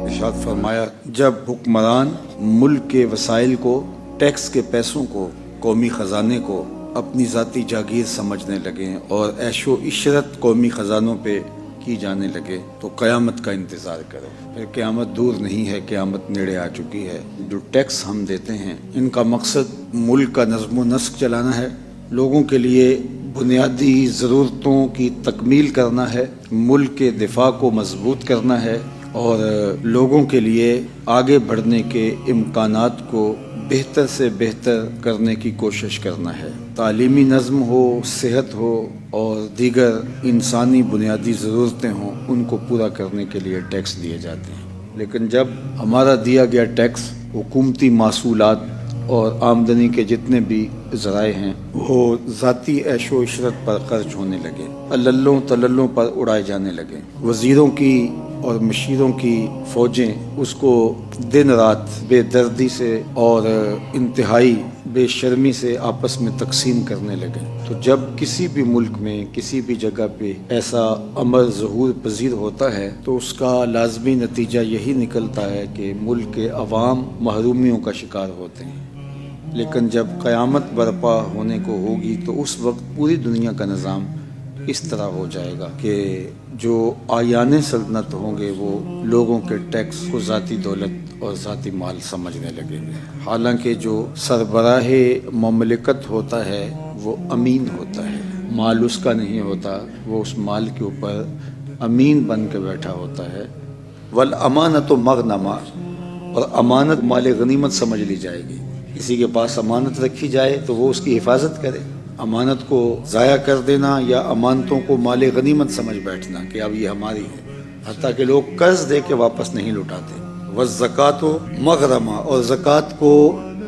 ارشاد فرمایا جب حکمران ملک کے وسائل کو، ٹیکس کے پیسوں کو، قومی خزانے کو اپنی ذاتی جاگیر سمجھنے لگیں اور عیش و عشرت قومی خزانوں پہ کی جانے لگے تو قیامت کا انتظار کرو۔ پھر قیامت دور نہیں ہے، قیامت نیڑے آ چکی ہے۔ جو ٹیکس ہم دیتے ہیں ان کا مقصد ملک کا نظم و نسق چلانا ہے، لوگوں کے لیے بنیادی ضرورتوں کی تکمیل کرنا ہے، ملک کے دفاع کو مضبوط کرنا ہے اور لوگوں کے لیے آگے بڑھنے کے امکانات کو بہتر سے بہتر کرنے کی کوشش کرنا ہے۔ تعلیمی نظم ہو، صحت ہو اور دیگر انسانی بنیادی ضرورتیں ہوں، ان کو پورا کرنے کے لیے ٹیکس دیے جاتے ہیں۔ لیکن جب ہمارا دیا گیا ٹیکس حکومتی محصولات اور آمدنی کے جتنے بھی ذرائع ہیں وہ ذاتی عیش و عشرت پر خرچ ہونے لگے، اللوں تللوں پر اڑائے جانے لگے، وزیروں کی اور مشیروں کی فوجیں اس کو دن رات بے دردی سے اور انتہائی بے شرمی سے آپس میں تقسیم کرنے لگے، تو جب کسی بھی ملک میں کسی بھی جگہ پہ ایسا امر ظہور پذیر ہوتا ہے تو اس کا لازمی نتیجہ یہی نکلتا ہے کہ ملک کے عوام محرومیوں کا شکار ہوتے ہیں۔ لیکن جب قیامت برپا ہونے کو ہوگی تو اس وقت پوری دنیا کا نظام اس طرح ہو جائے گا کہ جو آیان سلطنت ہوں گے وہ لوگوں کے ٹیکس کو ذاتی دولت اور ذاتی مال سمجھنے لگیں گے، حالانکہ جو سربراہ مملکت ہوتا ہے وہ امین ہوتا ہے، مال اس کا نہیں ہوتا، وہ اس مال کے اوپر امین بن کے بیٹھا ہوتا ہے۔ والامانۃ مغنمہ، اور امانت مال غنیمت سمجھ لی جائے گی۔ کسی کے پاس امانت رکھی جائے تو وہ اس کی حفاظت کرے، امانت کو ضائع کر دینا یا امانتوں کو مال غنیمت سمجھ بیٹھنا کہ اب یہ ہماری ہے، حتیٰ کہ لوگ قرض دے کے واپس نہیں لوٹاتے۔ والزکوٰۃ مغرمہ، اور زکوٰۃ کو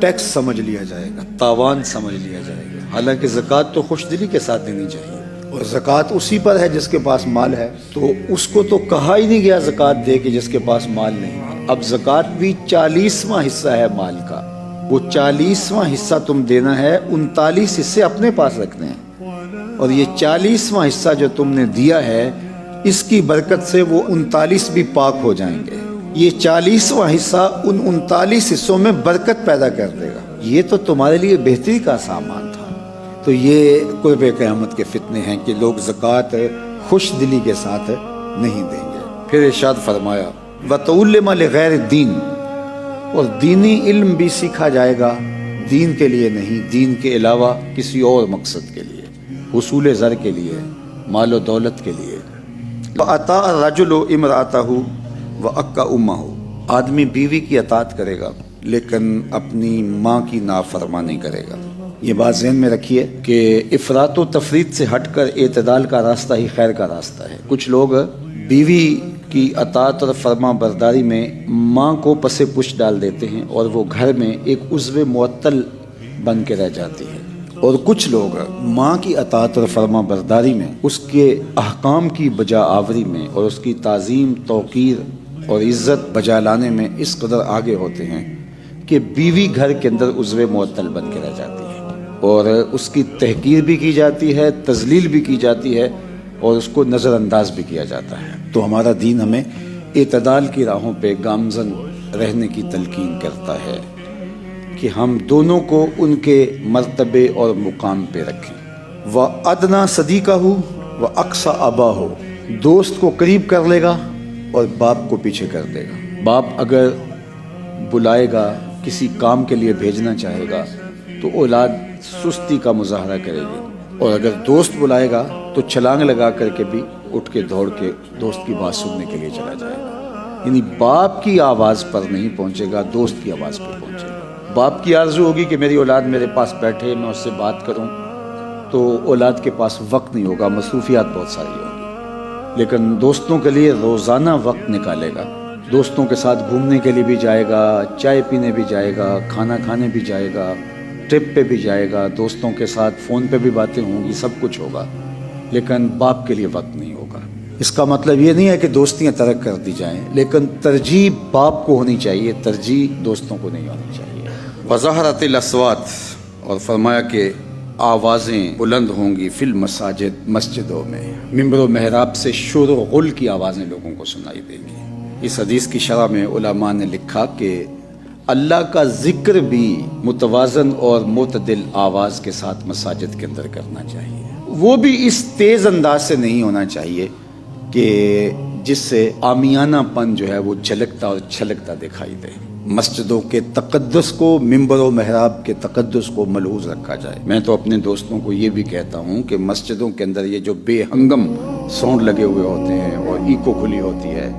ٹیکس سمجھ لیا جائے گا، تاوان سمجھ لیا جائے گا، حالانکہ زکوٰۃ تو خوش دلی کے ساتھ دینی چاہیے، اور زکوٰۃ اسی پر ہے جس کے پاس مال ہے، تو اس کو تو کہا ہی نہیں گیا زکوٰۃ دے کے جس کے پاس مال نہیں۔ اب زکوٰۃ بھی 40واں حصہ ہے مال کا، وہ 40واں حصہ تم دینا ہے، 39 حصے اپنے پاس رکھنے ہیں، اور یہ 40واں حصہ جو تم نے دیا ہے اس کی برکت سے وہ 39 بھی پاک ہو جائیں گے۔ یہ 40واں حصہ ان 39 حصوں میں برکت پیدا کر دے گا، یہ تو تمہارے لیے بہتری کا سامان تھا۔ تو یہ قرب قیامت کے فتنے ہیں کہ لوگ زکوٰۃ خوش دلی کے ساتھ نہیں دیں گے۔ پھر ارشاد فرمایا وَتُعَلِّمَ لِغَيْرِ الدِّينِ، اور دینی علم بھی سیکھا جائے گا، دین کے لیے نہیں، دین کے علاوہ کسی اور مقصد کے لیے، حصول زر کے لیے، مال و دولت کے لیے۔ وَأَطَاعَ الرَّجُلُ امْرَأَتَهُ وَأَكَّ أُمَّهُ، آدمی بیوی کی اطاعت کرے گا لیکن اپنی ماں کی نافرمانی کرے گا۔ یہ بات ذہن میں رکھیے کہ افراط و تفریط سے ہٹ کر اعتدال کا راستہ ہی خیر کا راستہ ہے۔ کچھ لوگ بیوی کی اطاعت اور فرما برداری میں ماں کو پس پش ڈال دیتے ہیں اور وہ گھر میں ایک عضو معطل بن کے رہ جاتی ہے، اور کچھ لوگ ماں کی اطاعت اور فرما برداری میں، اس کے احکام کی بجا آوری میں اور اس کی تعظیم، توقیر اور عزت بجا لانے میں اس قدر آگے ہوتے ہیں کہ بیوی گھر کے اندر عضو معطل بن کے رہ جاتی ہے اور اس کی تحقیر بھی کی جاتی ہے، تذلیل بھی کی جاتی ہے اور اس کو نظر انداز بھی کیا جاتا ہے۔ تو ہمارا دین ہمیں اعتدال کی راہوں پہ گامزن رہنے کی تلقین کرتا ہے کہ ہم دونوں کو ان کے مرتبے اور مقام پہ رکھیں۔ وَأَدْنَىٰ صَدِيقَهُ وَأَقْصَىٰ أَبَاهُ، دوست کو قریب کر لے گا اور باپ کو پیچھے کر دے گا۔ باپ اگر بلائے گا، کسی کام کے لیے بھیجنا چاہے گا تو اولاد سستی کا مظاہرہ کرے گی، اور اگر دوست بلائے گا تو چھلانگ لگا کر کے بھی اٹھ کے دوڑ کے دوست کی بات سننے کے لیے چلا جائے گا۔ یعنی باپ کی آواز پر نہیں پہنچے گا، دوست کی آواز پر پہنچے گا۔ باپ کی آرزو ہوگی کہ میری اولاد میرے پاس بیٹھے، میں اس سے بات کروں، تو اولاد کے پاس وقت نہیں ہوگا، مصروفیات بہت ساری ہوں گی، لیکن دوستوں کے لیے روزانہ وقت نکالے گا، دوستوں کے ساتھ گھومنے کے لیے بھی جائے گا، چائے پینے بھی جائے گا، کھانا کھانے بھی جائے گا، ٹرپ پہ بھی جائے گا، دوستوں کے ساتھ فون پہ بھی باتیں ہوں گی، سب کچھ ہوگا، لیکن باپ کے لیے وقت نہیں ہوگا۔ اس کا مطلب یہ نہیں ہے کہ دوستیاں ترک کر دی جائیں، لیکن ترجیح باپ کو ہونی چاہیے، ترجیح دوستوں کو نہیں ہونی چاہیے۔ وظہرت الاصوات، اور فرمایا کہ آوازیں بلند ہوں گی فی المساجد، مسجدوں میں، ممبر و محراب سے شور و غل کی آوازیں لوگوں کو سنائی دیں گی۔ اس حدیث کی شرح میں علماء نے لکھا کہ اللہ کا ذکر بھی متوازن اور معتدل آواز کے ساتھ مساجد کے اندر کرنا چاہیے، وہ بھی اس تیز انداز سے نہیں ہونا چاہیے کہ جس سے عامیانہ پن جو ہے وہ جھلکتا اور چھلکتا دکھائی دے۔ مسجدوں کے تقدس کو، ممبر و محراب کے تقدس کو ملحوظ رکھا جائے۔ میں تو اپنے دوستوں کو یہ بھی کہتا ہوں کہ مسجدوں کے اندر یہ جو بے ہنگم ساؤنڈ لگے ہوئے ہوتے ہیں اور ایکو کھلی ہوتی ہے،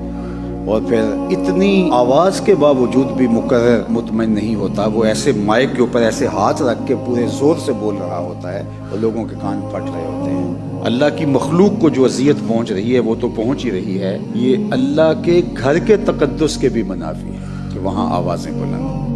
اور پھر اتنی آواز کے باوجود بھی مقرر مطمئن نہیں ہوتا، وہ ایسے مائک کے اوپر ایسے ہاتھ رکھ کے پورے زور سے بول رہا ہوتا ہے اور لوگوں کے کان پھٹ رہے ہوتے ہیں۔ اللہ کی مخلوق کو جو اذیت پہنچ رہی ہے وہ تو پہنچ ہی رہی ہے، یہ اللہ کے گھر کے تقدس کے بھی منافی ہے کہ وہاں آوازیں بلند ہوں۔